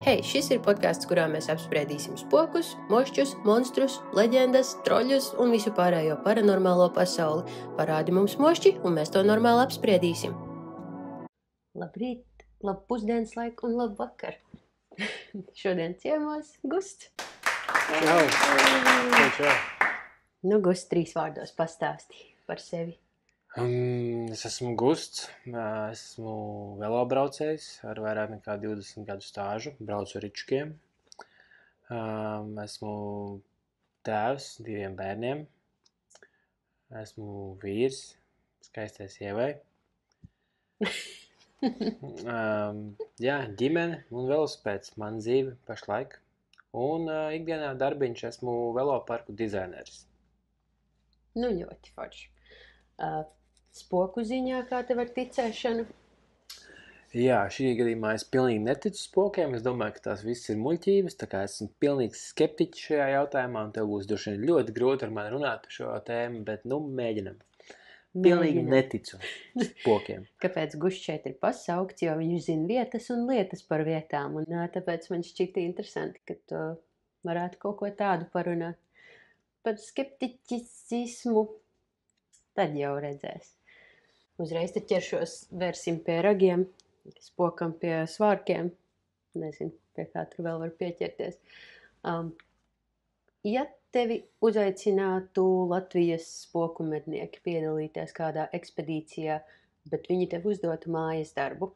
Hei, šis ir podcasts, kurā mēs apspriedīsim spokus, mošķus, monstrus, leģendas, troļus un visu pārējo paranormālo pasauli. Parādi mums mošķi, un mēs to normāli apspriedīsim. Labrīt, labu pusdienas laiku un labu vakar. Šodien ciemos Gusts. Čau. Čau. Nu, Gusts 3 vārdos pastāstīja par sevi. Es esmu Gusts, esmu velobraucējs ar vairāk nekā 20 gadu stāžu, braucu ar ričukiem. Esmu tēvs 2 bērniem, esmu vīrs, skaistai sievai. Jā, ģimene un velospēds, man dzīve pašlaik. Un ikdienā darbiņš esmu veloparku dizaineris. Nu, ļoti forši. Spoku ziņā, kā tev ar ticēšanu? Jā, šī gadījumā es pilnīgi neticu spokiem. Es domāju, ka tās viss ir muļķības, tā kā esmu pilnīgs skeptiķis šajā jautājumā, un tev būs droši vien ļoti grūti ar mani runāt par šo tēmu, bet, mēģinam. Pilnīgi neticu spokiem. Kāpēc Gusts šeit ir pasaukts, jo viņš zina vietas un lietas par vietām, un tāpēc man šķita interesanti, ka tu varētu kaut ko tādu parunāt. Par skepticismu tad jau redzēs. Uzreiz te ķeršos, vērsim pie ragiem, spokam pie svārkiem. Nezinu, pie kā tur vēl var pieķerties. Ja tevi uzaicinātu Latvijas spoku mednieki piedalīties kādā ekspedīcijā, bet viņi tev uzdotu mājas darbu,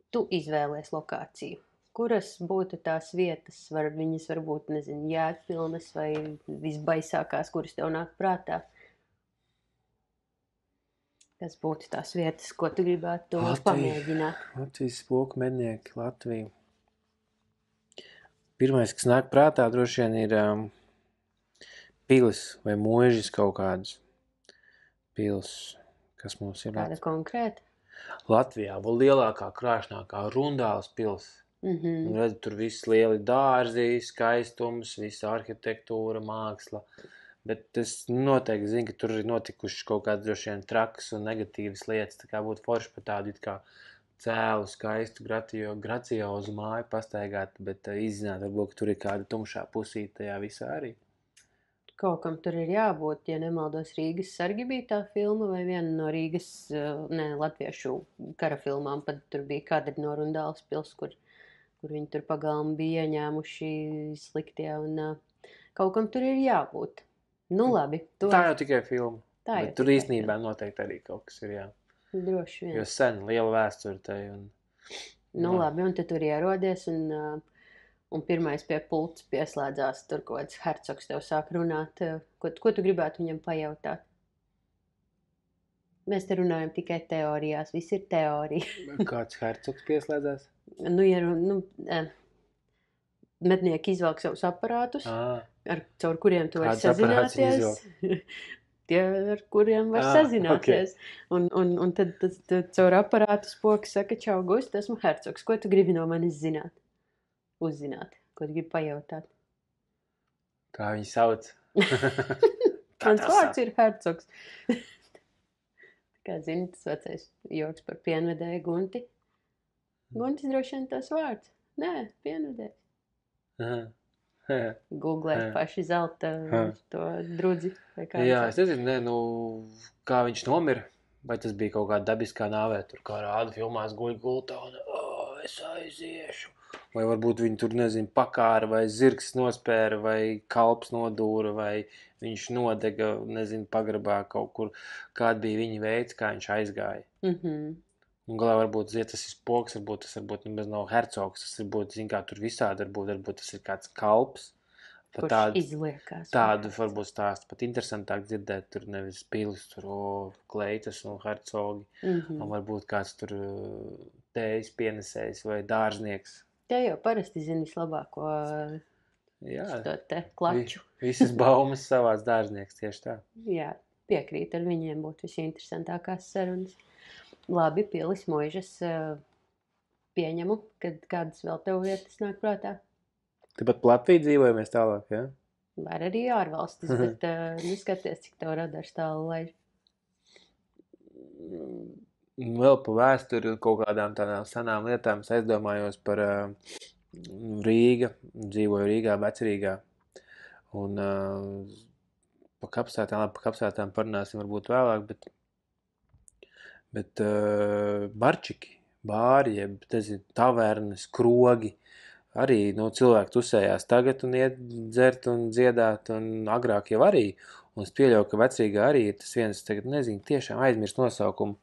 tu izvēlies lokāciju. Kuras būtu tās vietas? Viņas varbūt, jēgpilnas vai visbaisākās, kuras tev nāk prātā? Kas būtu tās vietas, ko tu gribētu pamēģināt? Latvijas spoku mednieki, Latvija. Pirmais, kas nāk prātā, droši vien ir pilis vai mūžas kaut kādas pils, kas mums ir. Kāda konkrēta? Latvijā vēl lielākā, krāšnākā Rundāls pils. Un redz, tur viss lieli dārzi, skaistums, visa arhitektūra, māksla. Bet es noteikti zinu, ka tur ir notikušas kaut kādas droši vien trakas un negatīvas lietas, tā kā būtu forši par tādu it kā cēlu, skaistu, graciozu māju pastaigāt, bet izzināt, varbūt, ka tur ir kāda tumšā pusīte tajā visā arī. Kaut kam tur ir jābūt, ja nemaldos, Rīgas sargi bija tā filma vai viena no Rīgas, latviešu kara filmām, pat tur bija kadri no Rundāles pils, kur viņi tur pagalmi bija ieņēmuši sliktie, un kaut kam tur ir jābūt. Nu labi. Tā jau tikai filma. Bet tur īstenībā noteikti arī kaut kas ir, jā. Droši vien. Jo sen, liela vēsture tai. Nu labi, un te tur ierodies, un pirmais pie pults pieslēdzās, tur kaut kāds hercogs tev sāk runāt. Ko tu gribētu viņam pajautāt? Mēs te runājam tikai teorijās, viss ir teorija. Kāds hercogs pieslēdzās? Mednieki izvelk savus aparātus, caur kuriem tu vari sazināties. Tie, ar kuriem var sazināties. Okay. Un tad caur aparātu spoks saka, čau, Gust, esmu hercogs. Ko tu gribi no manis zināt? Uzzināt. Ko tu gribi pajautāt? Kā viņi sauc? Mans vārds ir hercogs. Kā zini, tas vecais joks par pienvedēju Gunti. Guntis droši vien tas vārds. Nē, pienvedējs. Googlēt paši zelta to drudzi. Jā, es nezinu, kā viņš nomira. Vai tas bija kaut kāda dabiskā nāvē, tur kā rāda filmās guļ gultā un es aiziešu. Vai varbūt viņi tur, pakāra vai zirgs nospēra vai kalps nodūra vai viņš nodega, pagrabā kaut kur. Kāda bija viņa veids, kā viņš aizgāja. Un galā varbūt, ja tas ir spoks, varbūt tas nemaz nav hercogs, tas varbūt, kā tur visādi, varbūt tas ir kāds kalps. Kurš izliekās. Tādu varbūt stāstu pat interesantāk dzirdēt, tur nevis pilis, tur kleitas un hercogi. Un varbūt kāds tur tējas pienesējs vai dārznieks. Te jau parasti zini vislabāko šo te klaču. Visas baumas savās dārznieks, tieši tā. Jā, piekrīt, ar viņiem būtu visinteresantākās sarunas. Labi, pilis, mūžas, pieņemu, kad kādas vēl tev vietas nāk prātā. Tāpat Latvijā dzīvojamies tālāk, jā? Var arī ārvalstis, bet neskaties, cik tev radars tālu laiž. Vēl pa vēsturi kaut kādām tādām senām lietām es aizdomājos par Rīga, dzīvoju Rīgā, Vecrīgā. Un par kapsētām parunāsim varbūt vēlāk, bet barčiki, bāri, jeb, nezinu, tavernes, krogi, arī, cilvēki tusējās tagad un iet dzert un dziedāt, un agrāk jau arī. Un es pieļauju, ka Vecrīgā arī ir tas viens, tagad nezinu, tiešām aizmirst nosaukumu,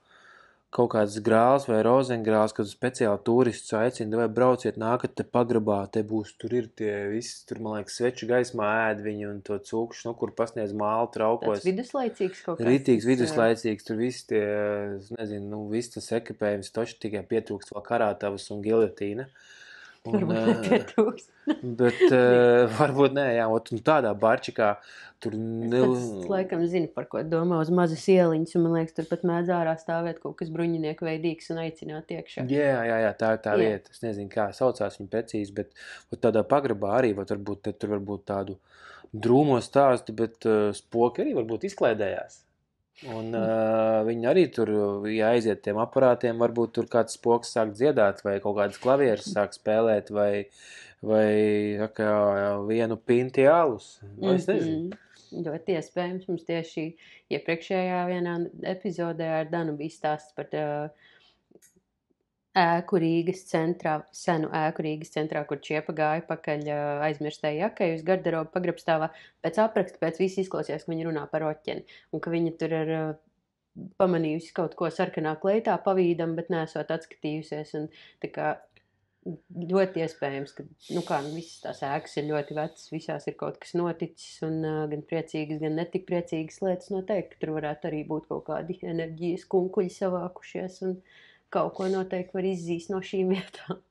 kaut kāds grāls vai rozengrāls, kad speciāli turistus aicina, vai brauciet, nākat te pagrabā, te būs, tur ir tie visi, tur, man liekas, sveču gaismā ēd viņi un to cūkšu, kur pasniedz mālu traukos. Tāds viduslaicīgs kaut kāds. Rītīgs, viduslaicīgs, tur visi tie, nezinu, viss tas ekipējums, toši tikai pietrūkst vēl karātavas un giljotīna. Varbūt nepietrūkst. Bet varbūt nē, jā, un tādā barčikā tur... Es laikam zinu, par ko domā, uz mazas ieliņas, un man liekas, tur pat mēdz ārā stāvēt kaut kas bruņinieku veidīgs un aicināt iekšā. Jā, tā ir tā vieta. Es nezinu, kā saucās viņa precīzi, bet tādā pagrabā arī, tur varbūt tādu drūmo stāstu, bet spoki arī varbūt izklaidējās. Un viņi arī tur, ja aiziet tiem aparātiem, varbūt tur kāds spoks sāk dziedāt, vai kaut kādas klavieres sāk spēlēt, vai vienu pinti alus. Es nezinu. Ļoti iespējams. Mums tieši iepriekšējā vienā epizodē ar Danu bija stāsts par ēku Rīgas centrā, senu ēku Rīgas centrā, kur Čiepa gāja pakaļ aizmirstēja jakai uz garderobu pagrabstāvā. Pēc apraksta, pēc viss izklausījās, ka viņi runā par oķeni. Un ka viņa tur ir pamanījusi kaut ko sarkanā kleitā pavīdam, bet nesot atskatījusies. Un tā kā ļoti iespējams, ka visas tās ēkas ir ļoti vecas, visās ir kaut kas noticis, un gan priecīgas, gan netik priecīgas lietas noteikti. Tur varētu arī būt kaut kādi enerģijas kunkuļi savākušies, un kaut ko noteikti var izzīst no šīm vietām.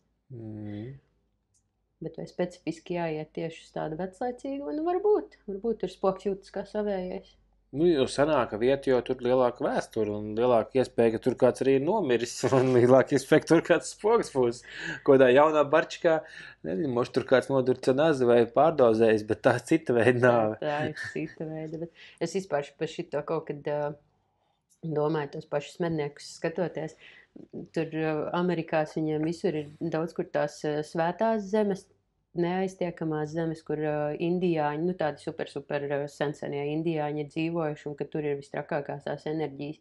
Bet vai specifiski jāiet tieši uz tādu veclaicīgu? Varbūt tur spoks jūtas kā savējais. Jo sanāka vieta, jo tur lielāka vēsture un lielāka iespēja, ka tur kāds arī ir nomiris, un lielāka iespēja, ka tur kāds spoks būs. Kodā jaunā barčikā, nezinu, moši tur kāds nodurca nazi vai pārdozējis, bet tā cita veida nāve. Tā ir cita veida, bet es vispār par šito kaut kad domāju tos pašus medniekus skatoties. Tur Amerikās viņiem visur ir daudz kur tās svētās zemes, neaiztiekamās zemes, kur indiāņi, tādi super sensenie indiāņi ir dzīvojuši un ka tur ir vistrakākās tās enerģijas.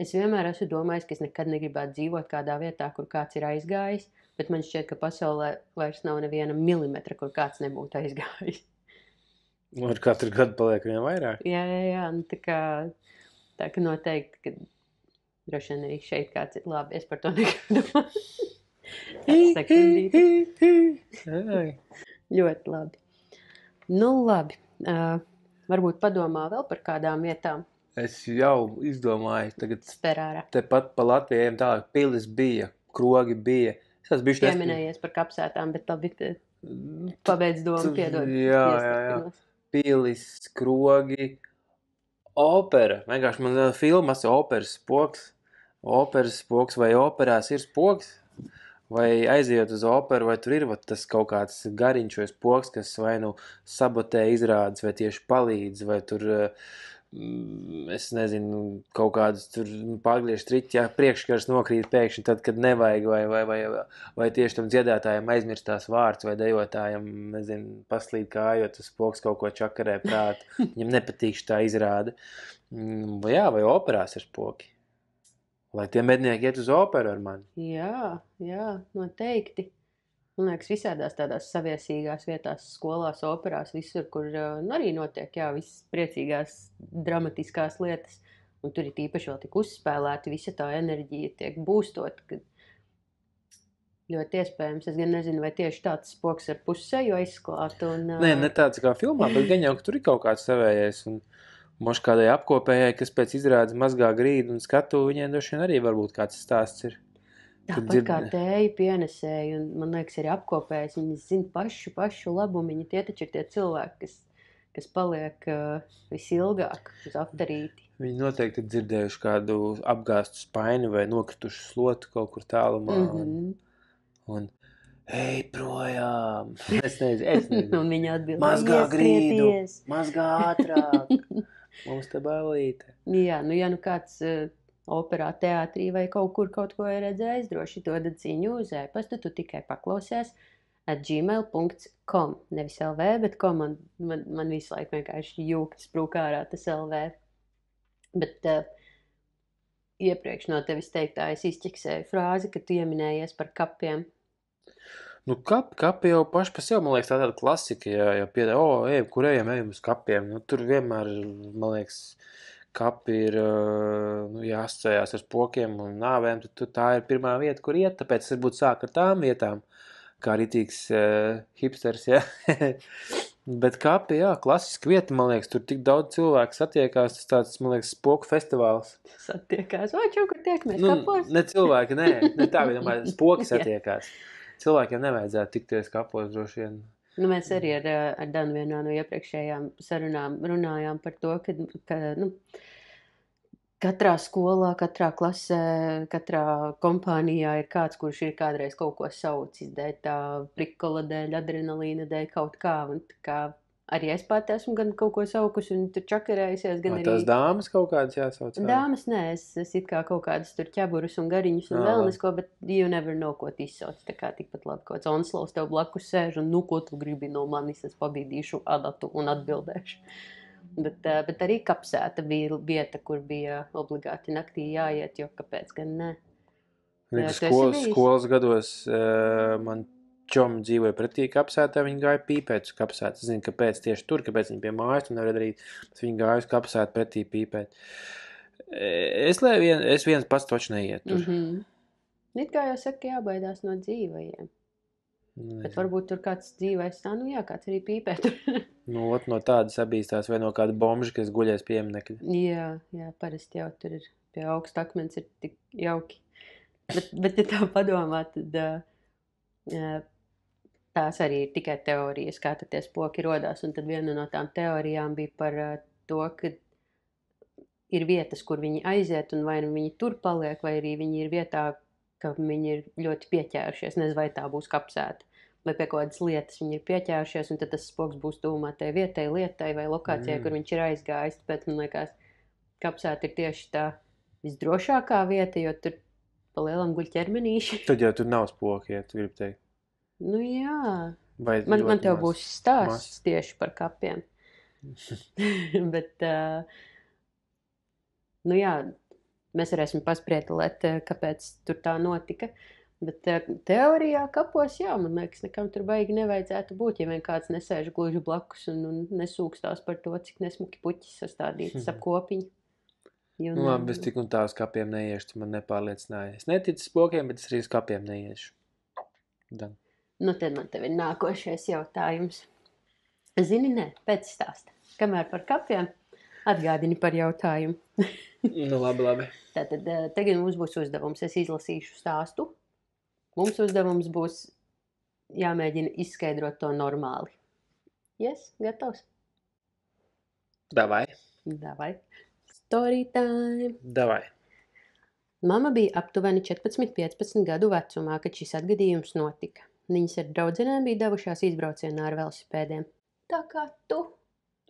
Es vienmēr esmu domājis, ka es nekad negribētu dzīvot kādā vietā, kur kāds ir aizgājis, bet man šķiet, ka pasaulē vairs nav neviena milimetra, kur kāds nebūtu aizgājis. Ar katru gadu paliek vien vairāk? Jā, tā ka noteikti, ka droši vien arī šeit kāds ir labi, es par to negribu domāt. Ļoti labi. Labi. Varbūt padomā vēl par kādām vietām. Es jau izdomāju. Tagad Sperārā. Tepat pa Latvijiem tālāk pilis bija, krogi bija. Es esmu bišķi pieminējies par kapsētām, bet labi pabeidz domu, piedod. Jā. Pilis, krogi, opera. Vienkārši man filmas operas spoks vai operās ir spoks. Vai aizejot uz operu, vai tur ir tas kaut kāds gariņš vai spoks, kas vai sabotē izrādes, vai tieši palīdz, vai tur, es nezinu, kaut kādus tur pārgriež triķi, ja priekškars nokrīt pēkšņi tad, kad nevajag, vai tieši tam dziedātājiem aizmirstās vārds, vai dejotājiem, nezinu, paslīd kājot, tas spoks kaut ko čakarē prātu, viņam nepatīk tā izrāde. Vai operās ir spoki. Lai tie mednieki iet uz operu ar mani. Jā, noteikti. Man liekas, visādās tādās saviesīgās vietās, skolās, operās, visur, kur arī notiek, visas priecīgās, dramatiskās lietas. Un tur ir īpaši vēl tik uzspēlēti, visa tā enerģija tiek būstot, ka ļoti iespējams. Es gan nezinu, vai tieši tāds spoks ar pusseju aizsklātu. Nē, ne tāds kā filmā, bet gan jau, ka tur ir kaut kāds savējais un moši kādai apkopējai, kas pēc izrādes mazgā grīdu un skatu, viņiem droši vien arī varbūt kāds stāsts ir. Tāpat kā tēju pienesēji, un man liekas arī apkopējas, viņi zina pašu labumu, viņi tie taču ir tie cilvēki, kas paliek visilgāk uz afterīti. Viņi noteikti ir dzirdējuši kādu apgāstu spaini vai nokritušu slotu kaut kur tālumā. Un ej projām! Es nezinu. Un viņi atbild, mazgā grīdu, mazgā ātrāk. Mums te bailīte. Jā, ja kāds operā, teātrī vai kaut kur kaut ko ir redzējis, droši dod ziņu uz e-pastu, tu tikai paklausies. @gmail.com. Nevis LV, bet com. Man visu laiku vienkārši jūgtas sprūk ārā tas LV. Bet iepriekš no tevis teiktā es izķeksēju frāzi, ka tu ieminējies par kapiem. Nu, kapi jau paši par sevi, man liekas, tāda klasika, ja piedāvā, ejam, kur ejam uz kapiem. Nu, tur vienmēr, man liekas, kapi ir jāasociējās ar spokiem un nāvēm, tad tā ir pirmā vieta, kur iet, tāpēc es varbūt sāku ar tām vietām, kā ritīgs hipsters, ja. Bet kapi, jā, klasiska vieta, man liekas, tur tik daudz cilvēku satiekās, tas tāds, man liekas, spoku festivāls. Satiekās, vai čau, kur tiekamies Nu, kapos? ne cilvēki, ne tā, vienmēr spoki satiekās. Cilvēkiem nevajadzētu tikties kapos droši vien. Nu, mēs arī ar Danu vienā no iepriekšējām sarunām runājām par to, ka katrā skolā, katrā klasē, katrā kompānijā ir kāds, kurš ir kādreiz kaut ko saucis dēļ, tā prikola dēļ, adrenalīna dēļ, kaut kā. Un tā kā arī es pati esmu gan kaut ko saukusi un tur čakarējusies, gan Vai arī... tās dāmas kaut kādas jāsauc? Dāmas, nē, es it kā kaut kādas tur ķeburus un gariņus un vēl nesko, bet you never know, ko tu izsauc. Tā kā tikpat labi kaut kāds Onslavs tev blakus sēž un, nu, ko tu gribi no manis, es pabīdīšu adatu un atbildēšu. Bet arī kapsēta bija vieta, kur bija obligāti naktī jāiet, jo kāpēc gan ne? Skolas gados man čom dzīvoja pretī kapsētā, viņi gāja pīpēt uz kapsētu. Es zinu, kāpēc tieši tur, kāpēc viņi pie mājas to nevar darīt, bet viņi gāja uz kapsētu pretī pīpēt. Es viens pats toči neiet tur. It kā jau saka, jābaidās no dzīvajiem. Bet varbūt tur kāds dzīvais, kāds arī pīpē tur. No tādas abīstās vai no kāda bomža, kas guļies pieminekļa. Jā, parasti jau tur ir pie augsta akmens ir tik jauki. Bet ja tā padomā, tad tās arī ir tikai teorijas, kā tad tie spoki rodās. Un tad viena no tām teorijām bija par to, ka ir vietas, kur viņi aiziet, un vai nu viņi tur paliek, vai arī viņi ir vietā, ka viņi ir ļoti pieķērušies. Nezinu, vai tā būs kapsēta, vai pie kaut kādas lietas viņi ir pieķērušies, un tad tas spoks būs tuvumā tai vietai, lietai vai lokācijai, kur viņš ir aizgājis. Tāpēc, man liekas, kapsēta ir tieši tā visdrošākā vieta, jo tur pa lielam guļ ķermenīši. Tad jau tur nav spoki, ja tu gribi teikt. Nu jā, man tev būs stāsts tieši par kapiem. Bet, nu jā, mēs varēsim pasprietelēt, kāpēc tur tā notika. Bet teorijā kapos, jā, man liekas, nekam tur baigi nevajadzētu būt, ja vien kāds nesēž gluži blakus un nesūkstās par to, cik nesmuki puķis sastādītas ap kopiņu. Nu labi, es tik un tā uz kapiem neiešu, tu man nepārliecināji. Es neticu spokiem, bet es arī uz kapiem neiešu. Dan. Nu, tad man tev ir nākošais jautājums. Zini, nē, pēc stāsta. Kamēr par kapiem, atgādini par jautājumu. Nu, labi. Tātad tagad mums būs uzdevums. Es izlasīšu stāstu. Mums uzdevums būs jāmēģina izskaidrot to normāli. Yes? Gatavs? Davai. Story time. Davai. Mama bija aptuveni 14-15 gadu vecumā, kad šis atgadījums notika. Viņas ar draudzenēm bija devušās izbraucienā ar velosipēdiem. Tā kā tu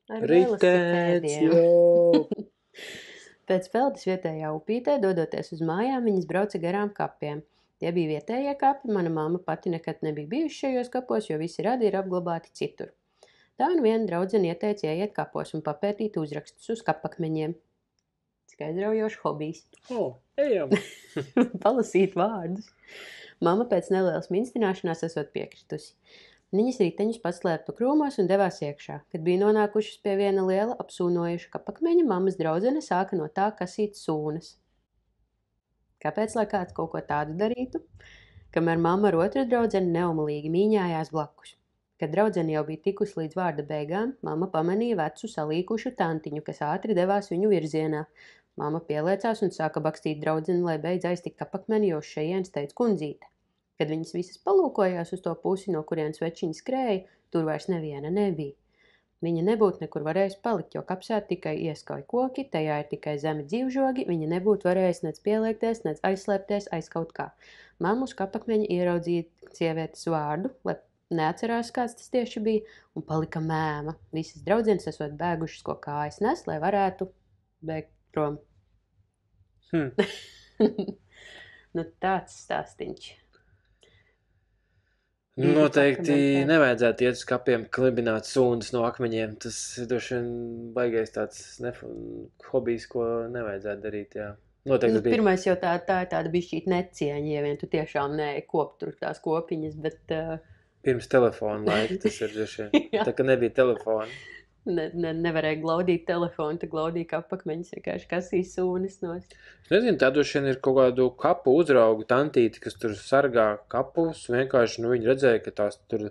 ar velosipēdiem. Pēc peldes vietējā upītē, dodoties uz mājām, viņas brauca garām kapiem. Tie bija vietējie kapi, mana mamma pati nekad nebija bijuši šajos kapos, jo visi radi ir apglabāti citur. Tā un viena draudzene ieteica ieiet kapos un papētīt uzrakstus uz kapakmeņiem. Skaidrojošs hobijs. Ejam! Palasīt vārdus. Mamma pēc nelielas minstināšanās esot piekritusi. Viņas riteņus paslēpa krūmos un devās iekšā. Kad bija nonākušas pie viena liela apsūnojuša kapakmeņa, mammas draudzene sāka no tā kasīt sūnas. Kāpēc, lai kāds kaut ko tādu darītu? Kamēr mamma ar otru draudzeni neumalīgi mīņājās blakus. Kad draudzene jau bija tikusi līdz vārda beigām, mamma pamanīja vecu salīkušu tantiņu, kas ātri devās viņu virzienā. Mamma pieliecās un sāka bakstīt draudzeni, lai beidz aiztikt kapakmeni, jo uz šejienes teica kundzīte. Kad viņas visas palūkojās uz to pusi, no kurienes večiņa skrēja, tur vairs neviena nebija. Viņa nebūtu nekur varējusi palikt, jo kapsēt tikai ieskauj koki, tajā ir tikai zemi dzīvžogi, viņa nebūtu varējusi nec pieliekties, nec aizslēpties aiz kaut kā. Mamma uz kapakmeņa ieraudzīja sievietes vārdu, lai neatcerās, kāds tas tieši bija, un palika mēma. Visas draudzenes esot bēgušas, ko kājas nes, lai varētu bēgt prom. Nu tāds stāstiņš. Noteikti nevajadzētu iet uz kapiem klibināt sunas no akmeņiem. Tas droši vien baigais tāds hobijs, ko nevajadzētu darīt, jā. Noteikti tas bija. Pirmais jau tā ir tāda bišķīt necieņa, ja vien tu tiešām nekopt tur tās kopiņas, bet... Pirms telefona laika tas ir droši vien. Jā. Tā, ka nebija telefona. Nevarēja glaudīt telefonu, tu glaudīji kapakmeņus, vienkārši kasīja sūnas nost. Es nezinu, tā droši vien ir kaut kādu kapu uzraugu tantīti, kas tur sargā kapus. Vienkārši, viņi redzēja, ka tās tur,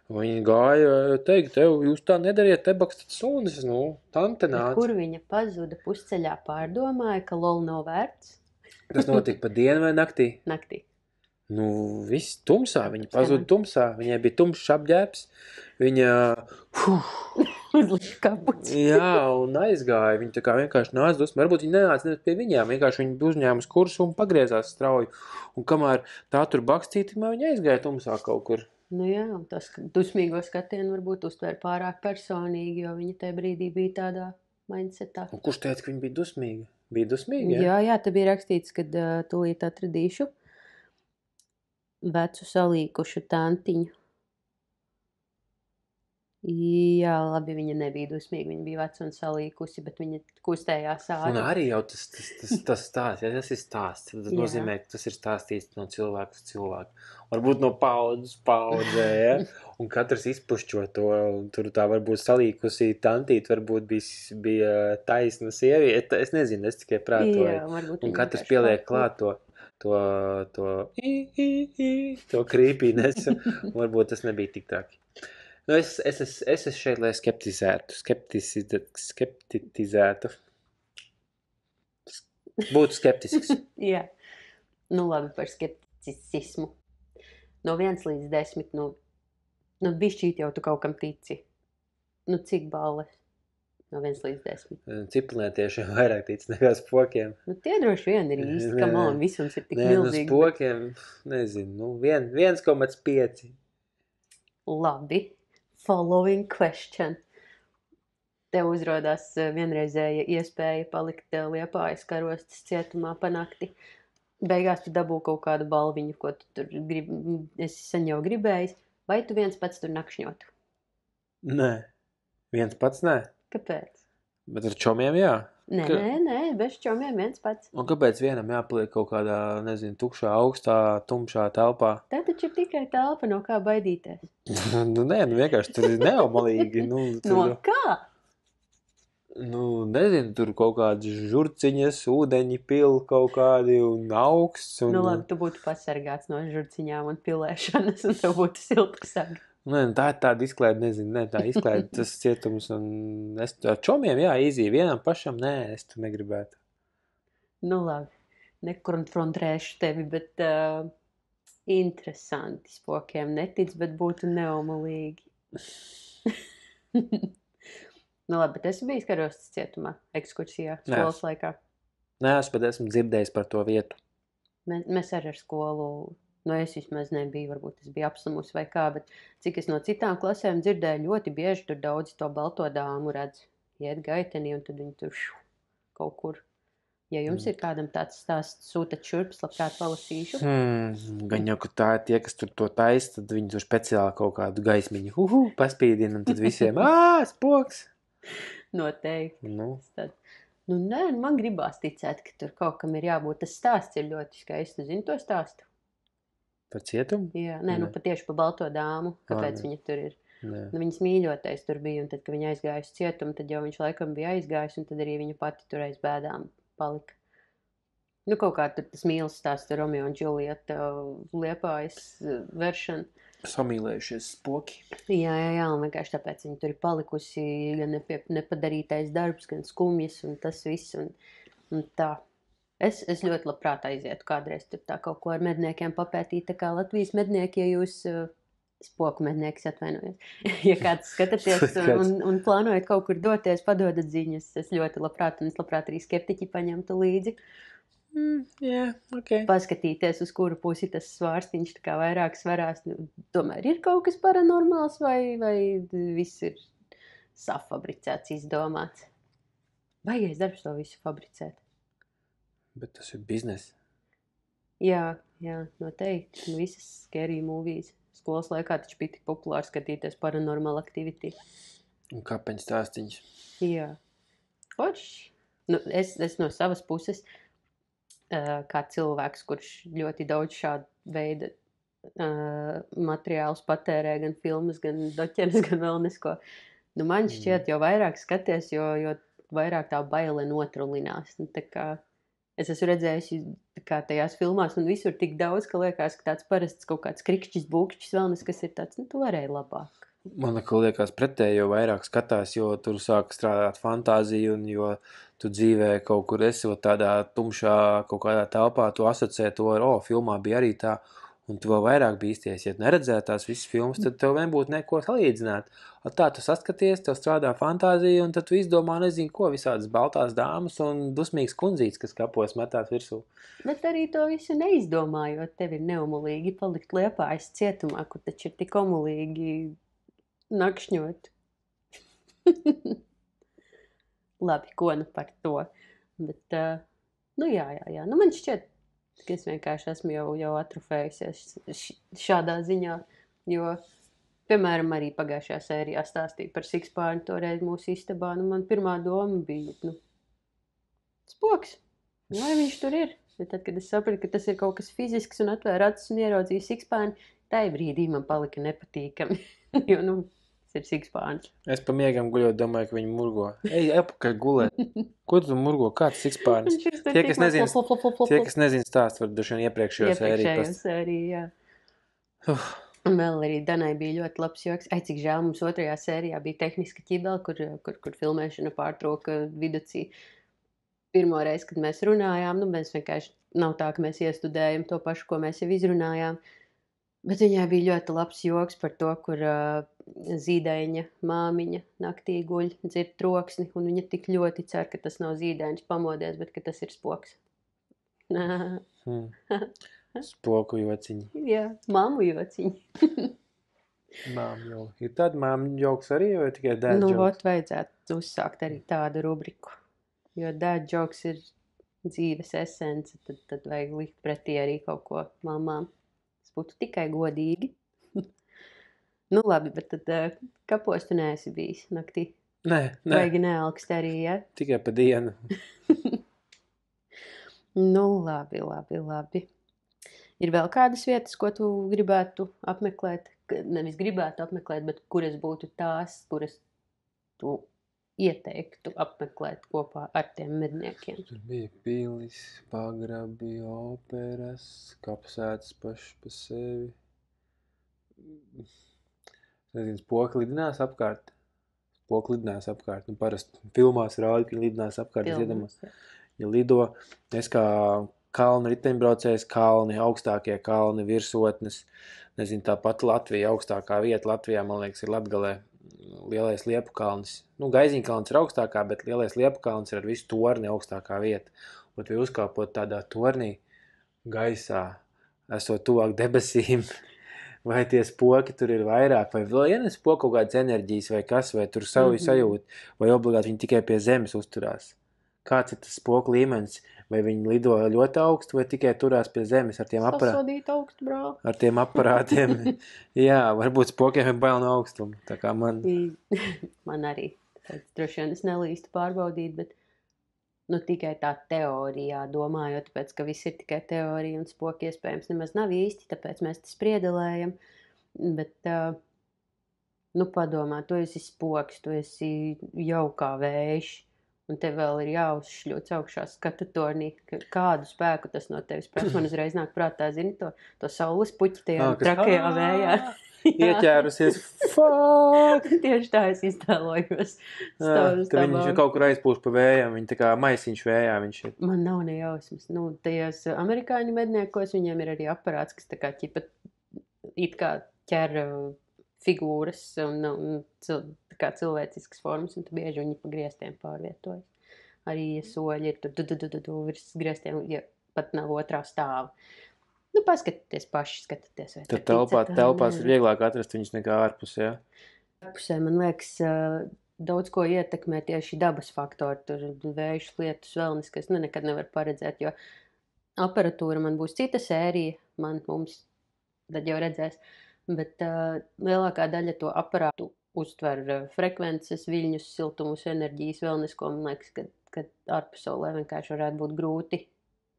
viņi gāja, teikt, jūs tā nedariet, te bakstat sūnas, tante nāca. Kur viņa pazuda pusceļā pārdomāja, ka lol nav vērts? Tas notika pa dienu vai naktī? Naktī. Viss tumsā, viņa pazuda tumsā, viņai bija tumšs apģērbs, viņa uzlika kapuci. Jā, un aizgāja, viņa tā kā vienkārši nāca dusmē, varbūt viņa nenāca nevis pie viņām, vienkārši viņa bija uzņēmusi kursu un pagriezās strauji, un kamēr tā tur bakstīja, tikmēr viņa aizgāja tumsā kaut kur. Jā, un tas dusmīgo skatienu varbūt uztver pārāk personīgi, jo viņa tajā brīdī bija tādā mindsetā. Un kurš teica, ka viņa bija dusmīga? Bija dusmīga, jā? Jā, te bija rakstīts, kad tūlīt atradīšu vecu salīkušu tantiņu. Jā, labi, viņa nebija dusmīga, viņa bija veca un salīkusi, bet viņa kustējās ātri. Un arī jau tas stāsts, ja tas ir stāsts, tas nozīmē, ka tas ir stāstīts no cilvēku uz cilvēku. Varbūt no paudzes paudzē, ja? Un katrs izpušķo to, un tur tā varbūt salīkusī tantīt, varbūt bija taisna sieviete, es nezinu, es tikai prātoju. Jā, varbūt un katrs pieliek klāt to creepiness, un varbūt tas nebija tik traki. Es esmu šeit, lai skeptizētu. Būtu skeptisks. Jā. Labi par skepticismu. No 1 līdz 10, bišķīt jau tu kaut kam tici. Cik balles? No 1 līdz 10. Ciprunētiešiem vairāk tic nekā spokiem. Tie droši vien ir īsti, ka man visums ir tik milzīgi. Spokiem, nezinu, 1,5. Labi. Following question. Tev uzrodās vienreizēja iespēja palikt Liepājas karostas cietumā pa nakti. Beigās tu dabū kaut kādu balviņu, ko tu tur esi sen jau gribējis. Vai tu viens pats tur nakšņotu? Nē. Viens pats nē. Kāpēc? Bet ar čomiem jā. Nē, bez čomiem viens pats. Un kāpēc vienam jāpaliek kaut kādā, nezinu, tukšā, augstā, tumšā telpā? Tā taču ir tikai telpa, no kā baidīties. Nē, vienkārši tur ir neomalīgi. No kā? Nezinu, tur kaut kādas žurciņas, ūdeņi pil kaut kādi un augsts. Labi, tu būtu pasargāts no žurciņām un pilēšanas, un tev būtu siltsaga. Tā ir tāda izklaide, nezinu, tā izklaide tas cietums, un es ar čomiem, jā, īzī, vienam pašam, nē, es tu negribētu. Labi, nekonfrontēšu tevi, bet interesanti, spokiem netic, bet būtu neomalīgi. Labi, bet esi bijis karostas cietumā, ekskursijā, skolas laikā? Nē, bet esmu dzirdējis par to vietu. Mēs arī ar skolu... es vismaz nebiju, varbūt es biju apslimus vai kā, bet cik es no citām klasēm dzirdēju, ļoti bieži tur daudzi to balto dāmu redz. Iet gaitenī un tad viņi tur kaut kur. Ja jums ir kādam tāds stāsts, sūtat šurps, labprāt palasīšu. Gan jau, ka tā ir tie, kas tur to taisa, tad viņi tur speciāli kaut kādu gaismiņu paspīdina un tad visiem, spoks! Noteikti. Nē, man gribās ticēt, ka tur kaut kam ir jābūt. Tas stāsts ir ļoti skaists. Tu zini to stāstu? Par cietumu? Jā, tieši par balto dāmu, kāpēc viņa tur ir. Viņas mīļotais tur bija, un tad, kad viņa aizgāja uz cietumu, tad jau viņš laikam bija aizgājis, un tad arī viņa pati tur aiz bēdām palika. Kaut kā tur tas mīlas stāsts ar Romeo un Džulieta Liepājas veršana. Samīlējušies spoki. Jā, un vienkārši tāpēc viņa tur ir palikusi gan nepadarītais darbs, gan skumjas, un tas viss, un tā. Es ļoti labprāt aizietu kādreiz tur tā kaut ko ar medniekiem papētīt, tā kā Latvijas mednieki, ja jūs, spoku mednieks atvainojos, ja kāds skatāties un plānojat kaut kur doties, padodat ziņas, es ļoti labprāt, un es labprāt arī skeptiķi paņemtu līdzi. Jā, ok. Paskatīties, uz kuru pusi tas svārstiņš tā kā vairāk svarās, tomēr ir kaut kas paranormāls vai viss ir safabricēts, izdomāts. Baigais darbs to visu fabricēt. Bet tas ir biznes. Jā, noteikti. Visas scary movies. skolas laikā taču bija tik populāri skatīties Paranormal Activity. Un kāpēc stāstiņas? Jā. Forši. Nu, es no savas puses, kā cilvēks, kurš ļoti daudz šādu veidu materiālus patērē, gan filmas, gan doķenes, gan vēl nesko. Nu, man šķiet, jo vairāk skaties, jo vairāk tā baile notrulinās. Nu, tā kā es esmu redzējusi kā tajās filmās un visur tik daudz, ka liekas, ka tāds parasts kaut kāds krikšķis, būkšķis vēl nes, kas ir tāds, nu, tu varēji labāk. Man liekas pretēji, jo vairāk skatās, jo tur sāk strādāt fantāzija un jo tu dzīvē kaut kur esi tādā tumšā kaut kādā telpā, tu asociē to ar, filmā bija arī tā, un tu vēl vairāk bīsties. Ja tu neredzētu tās visas filmas, tad tev nebūtu neko salīdzināt. Tā tu saskaties, tev strādā fantāzija, un tad tu izdomā nezinu ko, visādas baltās dāmas un dusmīgas kundzītes, kas kapos metās virsū. Bet arī to visu neizdomājot, tev ir neumulīgi palikt Liepājas cietumā, kur taču ir tik omulīgi nakšņot. Labi, ko nu par to. Bet, nu jā. Nu man šķiet, ka es vienkārši esmu jau atrofējusies šādā ziņā, jo, piemēram, arī pagājušajā sērijā stāstīja par sikspārni toreiz mūsu istabā, nu man pirmā doma bija, spoks, lai viņš tur ir. Bet tad, kad es sapratu, ka tas ir kaut kas fizisks un atvēra acis un ieraudzīju sikspārni, tai brīdī man palika nepatīkami, jo, tas ir sikspārns. Es pa miegam guļot domāju, ka viņi murgo. Ej, apakaļ gulēt. Ko tu murgo? Kāds sikspārns? Tie, kas nezin stāst, var droši vien iepriekšējo sēriju, jā. Un vēl arī Danai bija ļoti labs joks. Cik žēl, mums otrajā sērijā bija tehniska ķibela, kur filmēšana pārtrauka viducī. Pirmo reizi, kad mēs runājām, mēs vienkārši nav tā, ka mēs iestudējam to pašu, ko mēs jau izrunājām. Bet viņai bija ļoti labs joks par to, kur zīdaiņa māmiņa naktī guļ, dzird troksni, un viņa tik ļoti cer, ka tas nav zīdaiņš pamodies, bet ka tas ir spoks. Spoku jociņi. Jā, māmu jociņi. Māmu joks. Ir tāda māmu joks arī, vai tikai dad joks? Nu, ot, vajadzētu uzsākt arī tādu rubriku. Jo dad joks ir dzīves esence, tad vajag likt pretī arī kaut ko mamām. Tas būtu tikai godīgi. Nu labi, bet tad kapos tu neesi bijis naktī? Nē. Vajag nealkst arī, ja? Tikai pa dienu. Nu labi. Ir vēl kādas vietas, ko tu gribētu apmeklēt? Nevis gribētu apmeklēt, bet kuras būtu tās, kuras tu ieteiktu apmeklēt kopā ar tiem medniekiem? Tur bija pilis, pagrabi, operas, kapsētas paši pa sevi. Nezinu, spoki lidinās apkārt. Nu, parasti filmās rāda, ka viņi lidinās apkārt. Ja lido, es kā kalnu riteņbraucējs, kalni, augstākie kalni, virsotnes. Nezinu, tāpat Latvija, augstākā vieta Latvijā, man liekas, ir Latgalē. Lielais Liepukalns. Gaiziņkalns ir augstākā, bet Lielais Liepukalns ir ar visu torni augstākā vieta. Un vai uzkāpot tādā tornī gaisā, esot tuvāk debesīm, vai tie spoki tur ir vairāk, vai vēl ienes spoku kaut kādas enerģijas, vai kas, vai tur savu sajūt, vai obligāti viņi tikai pie zemes uzturās. Kāds ir tas spoku līmenis? Vai viņi lido ļoti augstu, vai tikai turās pie zemes ar tiem Sasodīt augstu, brāl. Ar tiem aparātiem? Jā, varbūt spokiem ir bail no augstuma. Tā kā man. Man arī. Droši vien es nelīstu pārbaudīt, bet tikai tā teorijā domājot, tāpēc, ka viss ir tikai teorija un spoki iespējams nemaz nav īsti, tāpēc mēs tas spriedelējam. Bet, padomā, tu esi spoks, tu esi jau kā vējš. Un tev vēl ir jāuzšļūts augšā skatu tornī, kādu spēku tas no tevis prasa. Man uzreiz nāk prātā, zini, to saules puķi tajā trakajā vējā. Ieķērusies, fuck! Tieši tā es iztēlojos. Tad viņš kaut kur aizpūš pa vējām, viņi tā kā maisiņš vējā viņš ir. Man nav ne jausmas. Tajās amerikāņu medniekos viņiem ir arī aparāts, kas tā kā ķipa it kā ķer figūras un kā cilvēciskas formas, un tu bieži viņi pa griestiem pārvietojas. Arī, ja soļi ir tur virs griestiem, ja pat nav otrā stāva. Paskatieties paši, skatieties. Tad telpās ir vieglāk atrast viņus nekā ārpusē, ja? Ārpusē, man liekas, daudz ko ietekmē tieši dabas faktori, tur vējš lietus vēlnis, kas nekad nevar paredzēt, jo aparatūra man būs cita sērija, mums, tad jau redzēs. Bet lielākā daļa to aparātu uztver frekvences, viļņus, siltumus, enerģijas, vēl nesko. Man liekas, ka ārpasaulē vienkārši varētu būt grūti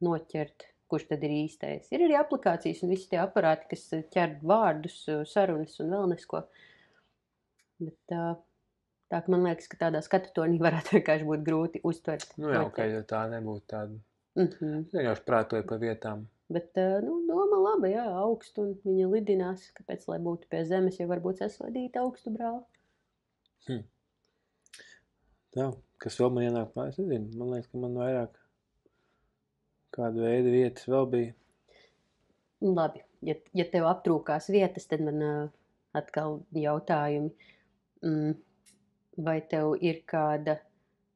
noķert, kurš tad ir īstais. Ir arī aplikācijas un visi tie aparāti, kas ķer vārdus, sarunas un vēl nesko. Bet tā, ka man liekas, ka tādā skatutornī varētu vienkārši būt grūti uztvert. Nu jā, ok, jo tā nebūtu tāda. Vienkārši prātoju pa vietām. Bet, doma laba, jā, augstu, un viņa lidinās, kāpēc, lai būtu pie zemes, ja varbūt sasodīta augstu brāli. Tā, kas vēl man ienāk pār, es nezinu, man liekas, ka man vairāk kādu veidu vietas vēl bija. Labi, ja tev aptrūkās vietas, tad man atkal jautājumi. Vai tev ir kāda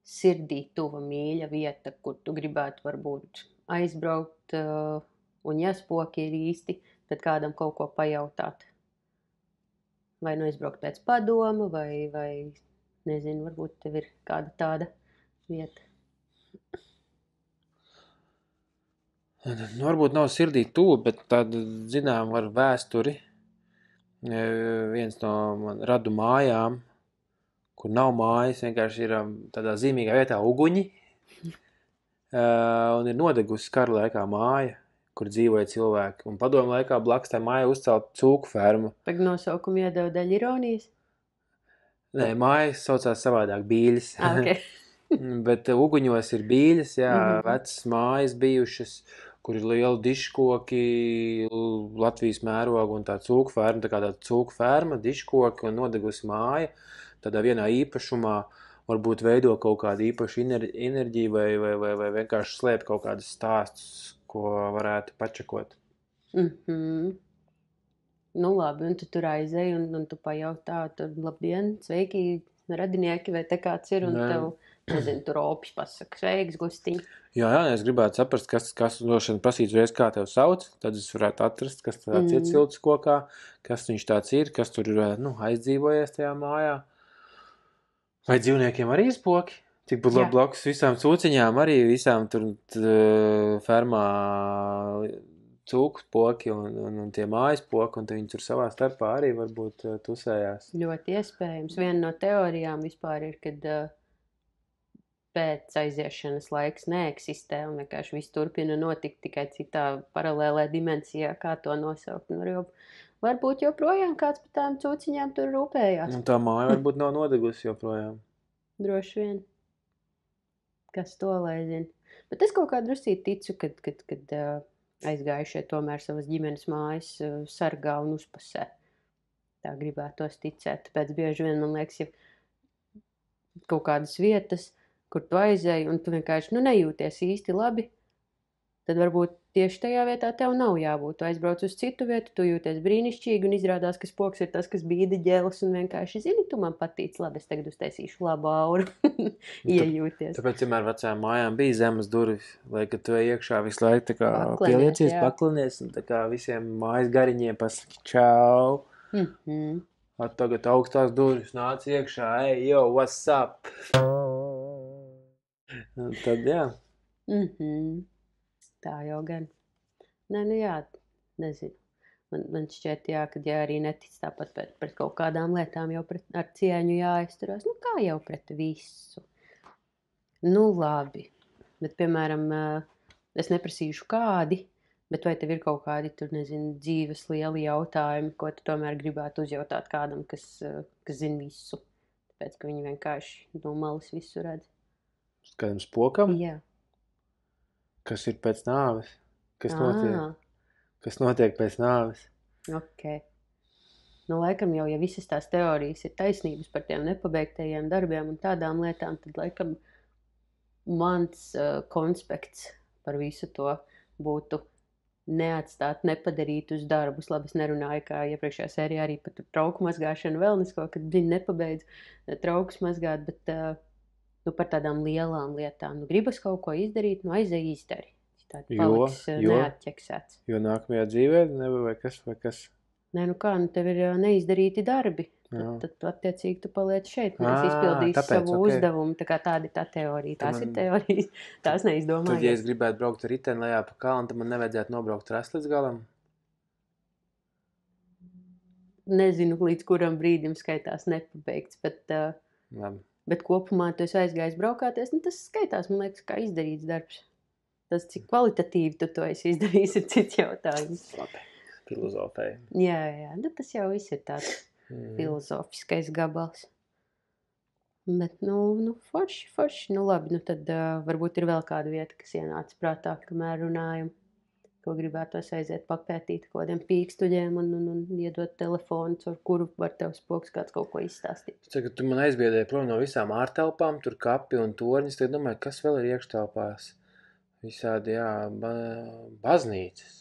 sirdī tuva mīļa vieta, kur tu gribētu varbūt aizbraukt, un ja spoki ir īsti, tad kādam kaut ko pajautāt? Vai nu aizbraukt pēc padoma, vai nezinu, varbūt tev ir kāda tāda vieta? Varbūt nav sirdī tuvu, bet tāda, zinām, ar vēsturi. Viens no man radu mājām, kur nav mājas, vienkārši ir tādā zīmīgā vietā uguņi. Un ir nodegusi kara laikā māja, kur dzīvoja cilvēki. Un padomu laikā blakus tai māja uzcelt cūku fermu. Pag nosaukumu iedeva daļa ironijas? Nē, mājas saucās savādāk bīļas. Okay. Bet uguņos ir bīļas, jā, vecas mājas bijušas, kur ir lieli diškoki, Latvijas mēroga un tā cūku ferma, tā kā tā cūku ferma, diškoki un nodegusi māja. Tādā vienā īpašumā varbūt veido kaut kādu īpašu enerģiju vai vienkārši slēp kaut kādus stāstus, ko varētu pačakot. Nu labi, un tu tur aizēji un tu pajautā, tur labdien, sveiki, radinieki, vai te kāds ir, un tev, nezinu, tur opis pasaka, sveiks, Gustiņ. Jā, es gribētu saprast, kas došana prasīts reiz, kā tev sauc, tad es varētu atrast, kas tāds ir cilts kokā, kas viņš tāds ir, kas tur ir, aizdzīvojies tajā mājā. Vai dzīvniekiem arī ir spoki? Cik būtu blakus visām cūciņām, arī visām tur fermā cūku spoki un tie mājas spoki, un viņi tur savā starpā arī varbūt tusējās. Ļoti iespējams. Viena no teorijām vispār ir, kad pēc aiziešanas laiks neeksistē un vienkārši viss turpina notikt tikai citā paralēlē dimensijā, kā to nosaukt. Varbūt joprojām kāds par tām cūciņām tur rūpējās. Un tā māja varbūt nav nodegusi joprojām. Droši vien. Kas to lai zina. Bet es kaut kā drusīt ticu, kad aizgājušie tomēr savas ģimenes mājas sargā un uzpasē. Tā gribētos ticēt. Tāpēc bieži vien, man liekas, ja kaut kādas vietas, kur tu aizēji un tu vienkārši nejūties īsti labi, tad varbūt tieši tajā vietā tev nav jābūt. Tu aizbrauc uz citu vietu, tu jūties brīnišķīgi un izrādās, ka spoks ir tas, kas bīda ģēles un vienkārši, zini, tu man patīc, labi, es tagad uztaisīšu labu auru, iejūties. Tāpēc, vienmēr vecajām mājām bija zemes durvis, lai, kad tu iekšā visu laiku tā kā pieliecies, paklinies un tā kā visiem mājas gariņiem pasaki čau. Tagad augstās durvis nāc iekšā, hey, yo, what's up? Tad, jā. Tā jau gan. Nē, jā, nezinu. Man šķiet, jā, kad arī netic tāpat pret kaut kādām lietām, jau ar cieņu jāizturās. Kā jau pret visu. Labi. Bet, piemēram, es neprasīšu kādi, bet vai tev ir kaut kādi, tur, nezinu, dzīves lieli jautājumi, ko tu tomēr gribētu uzjautāt kādam, kas zina visu? Tāpēc, ka viņi vienkārši no malas visu redz. Kādam spokam? Jā. Kas ir pēc nāves? Kas notiek? Kas notiek pēc nāves? Ok. Laikam jau, ja visas tās teorijas ir taisnības par tiem nepabeigtajiem darbiem un tādām lietām, tad laikam mans konspekts par visu to būtu neatstāt nepadarītus darbus. Labi, es nerunāju, kā iepriekšējā sērijā arī par trauku mazgāšanu vēl nesko, kad viņi nepabeidz traukus mazgāt, bet par tādām lielām lietām. Gribas kaut ko izdarīt, aizēj izdari. Tādi paliks neatķeksēts. Jo nākamajā dzīvē vai kas? Nē, tev ir neizdarīti darbi. Tad attiecīgi tu paliec šeit. Es izpildīšu savu uzdevumu. Tā kā tāda ir tā teorija. Tās ir teorijas. Tās neizdomājas. Tad, ja es gribētu braukt ar riteni lejā pa kalnu, tad man nevajadzētu nobraukt rast līdz galam? nezinu, līdz kuram brīdim skaitās nepabeigts, bet kopumā tu esi aizgājis braukāties, tas skaitās, man liekas, kā izdarīts darbs. Tas, cik kvalitatīvi tu to esi izdarījis, ir cits jautājums. Labi, filozofēji. Jā, tas jau viss ir tāds filozofiskais gabals. Bet, forši, labi, tad varbūt ir vēl kāda vieta, kas ienāca prātā, kamēr runājam, ko gribētos aiziet papētīt, kodiem pīkstuļiem un iedot telefonu, ar kuru var tev spoks kāds kaut ko izstāstīt. Tagad tu man aizbiedēji prom no visām ārtelpām, tur kapi un torņas, tad domāju, kas vēl ir iekštelpās? Visādi, baznīcas.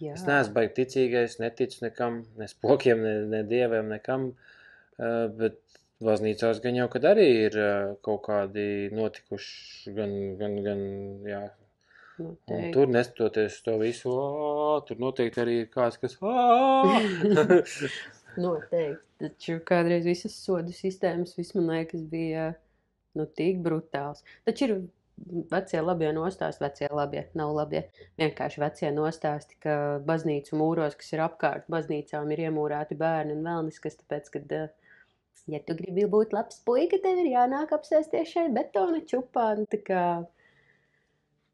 Jā. Es neesmu baigi ticīgais, neticu nekam, ne spokiem, ne dieviem, nekam, bet baznīcās gan jau, kad arī ir kaut kādi notikuši, gan jā. Noteikti. Un tur neskatoties to visu, tur noteikti arī ir kāds, kas Noteikti, taču kādreiz visas sodu sistēmas, man liekas, bija tik brutāls. Taču ir vecie labie nostāsti, nav labie, vienkārši vecie nostāsti, ka baznīcu mūros, kas ir apkārt baznīcām, ir iemūrēti bērni un vēlnis, kas tāpēc, kad, ja tu gribi būt labs puika, tev ir jānāk apsēsties šai betona čupā, tā kā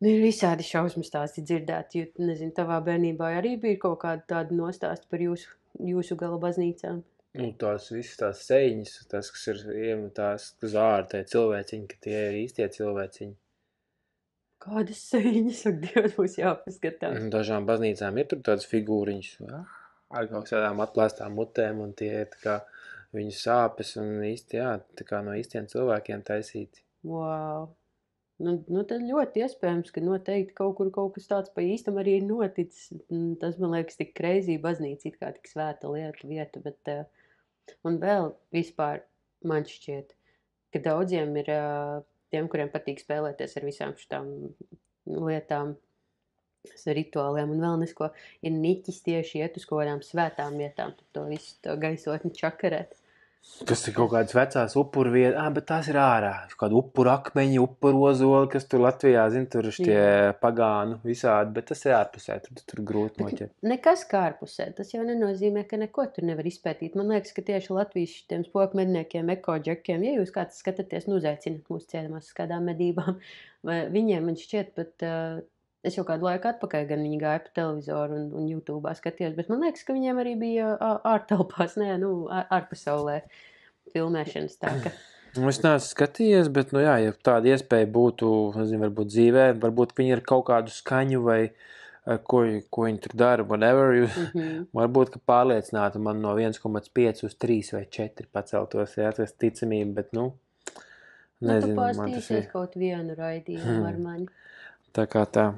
ir visādi šausmu stāsti dzirdēti, jo, nezinu, tavā bērnībā arī bija kaut kāda tāda nostāsta par jūsu gala baznīcām. Tās visas tās seiņas, tas, kas ir tās zārtē cilvēciņi, ka tie ir īstie cilvēciņi. Kādas seiņas, ak, Dievs, būs jāpaskatās. Dažām baznīcām ir tur tādas figūriņas ar kaut kādām atplēstām mutēm, un tie ir tā kā viņu sāpes, un īsti, tā kā no īstiem cilvēkiem taisīti. Wow. Tad ļoti iespējams, ka noteikti kaut kur kaut kas tāds pa īstam arī ir noticis. Tas, man liekas, tik crazy baznīca, it kā tik svēta vieta, bet un vēl vispār man šķiet, ka daudziem ir tiem, kuriem patīk spēlēties ar visām šitām lietām, rituāliem un vēl nesko, ir niķis tieši iet uz kaut kādām svētām vietām, to visu to gaisotni čakarēt. Kas ir kaut kādas vecās upuru vietas, bet tās ir ārā. Kādu upuru akmeņi, upuru ozoli, kas tur Latvijā, tur ir šitie pagānu visādi, bet tas ir ārpusē, tur grūti noķert. Nekas kā ārpusē, tas jau nenozīmē, ka neko tur nevar izpētīt. Man liekas, ka tieši Latvijas šitiem spoku medniekiem, ekoģekiem, ja jūs kāds skatāties, uzaicināt mūsu ciemās uz kādām medībām, vai viņiem man šķiet, bet es jau kādu laiku atpakaļ gan viņi gāja pa televizoru un YouTube'ā skatījos, bet man liekas, ka viņiem arī bija ārtelpās, ārpasaulē filmēšanas tā, ka... Es neesmu skatījies, bet, ja tāda iespēja būtu, nezinu, varbūt dzīvē, varbūt viņi ir kaut kādu skaņu vai ko viņi tur dara, whatever, varbūt, ka pārliecinātu man no 1,5 uz 3 vai 4 paceltos, tas ticamība, bet, nezinu, man tas ir. Tu pastīsies kaut vienu raidījumu ar mani. Tā kā tā.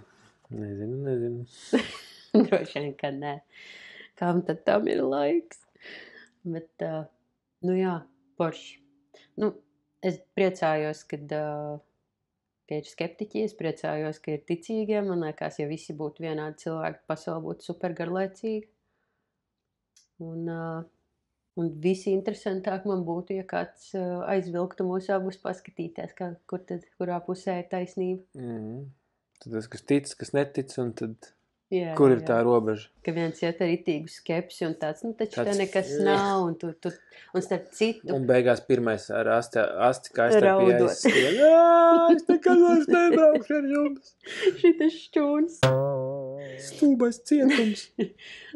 Nezinu. Droši vien, ka nē. Kam tad tam ir laiks? Bet, porši. Es priecājos, ka ir skeptiķi, es priecājos, ka ir ticīgie. Man liekas, ja visi būtu vienādi cilvēki, pasaule būtu super garlaicīga. Un visi interesantāk man būtu, ja kāds aizvilktu mūsu abus paskatīties, kurā pusē ir taisnība. Tad tas, kas tic, kas netic, un tad kur ir tā robeža? Ka viens iet ar itīgu skepsi un tāds, taču te nekas nav, un starp citu... Un beigās pirmais ar asti kaistā pieaizskrien. Es nekad vairs nebraukšu ar jums. Šitas šķūns. Stūbais cietums.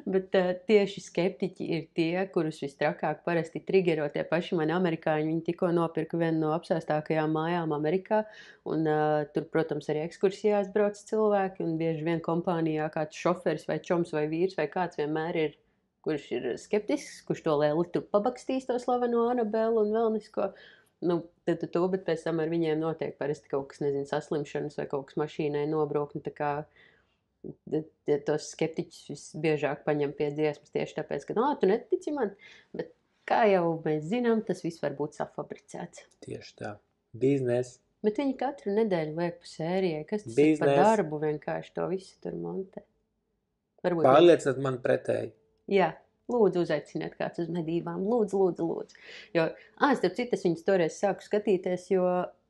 Bet tieši skeptiķi ir tie, kurus vistrakāk parasti trigero tie paši mani amerikāņi. Viņi tikko nopirka vienu no apsēstākajām mājām Amerikā, un tur, protams, arī ekskursijās brauc cilvēki, un bieži vien kompānijā kāds šoferis vai čoms vai vīrs vai kāds vienmēr ir, kurš ir skeptisks, kurš to lēli tur pabakstīs to slaveno Anabelu un vēl nesko. Bet pēc tam ar viņiem notiek parasti kaut kas, nezinu, saslimšanas vai kaut kas mašīnai nobrūk, tā kā tos skeptiķus visbiežāk paņem pie dziesmas tieši tāpēc, ka, tu netici man, bet kā jau mēs zinām, tas viss var būt safabricēts. Tieši tā. Biznes. Bet viņi katru nedēļu liek pa sērijai. Kas tas ir par darbu vienkārši to visu tur montē? Pārliecināt man pretēji. Jā. Lūdzu, uzaiciniet kāds uz medībām. Lūdzu. Jo, starp citu, es viņus toreiz sāku skatīties, jo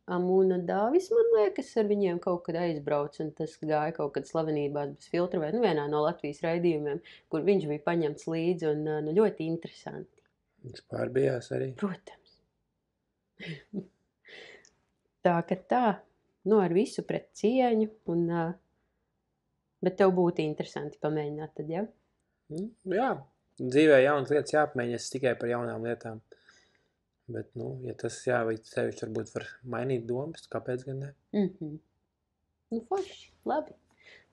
Amuna Dāvis, man liekas, ar viņiem kaut kad aizbrauc, un tas gāja kaut kad slavenībās bez filtra, vai vienā no Latvijas raidījumiem, kur viņš bija paņemts līdzi, un ļoti interesanti. Viņš pārbijās arī. Protams. Tā, ar visu pret cieņu, bet tev būtu interesanti pamēģināt tad, ja? Jā, dzīvē jaunas lietas jāpamēģinās tikai par jaunām lietām. Bet, ja tas vai sevišķi varbūt var mainīt domas, kāpēc gan ne? Forši, labi.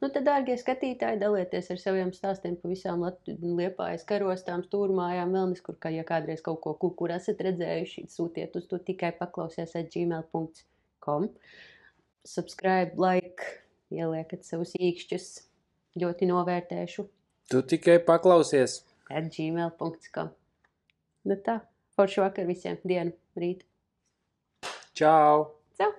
Tad, dārgie skatītāji, dalieties ar saviem stāstiem pa visām Liepājas karostām, stūrmājām, vēl neskur, ja kādreiz kaut ko, kur esat redzējuši, sūtiet uz to tikai paklausies@gmail.com. Subscribe, like, ieliekat savus īkšķus, ļoti novērtēšu. Tu tikai paklausies. @gmail.com. Tā, foršu vakar visiem, dienu, rītu. Čau! Čau!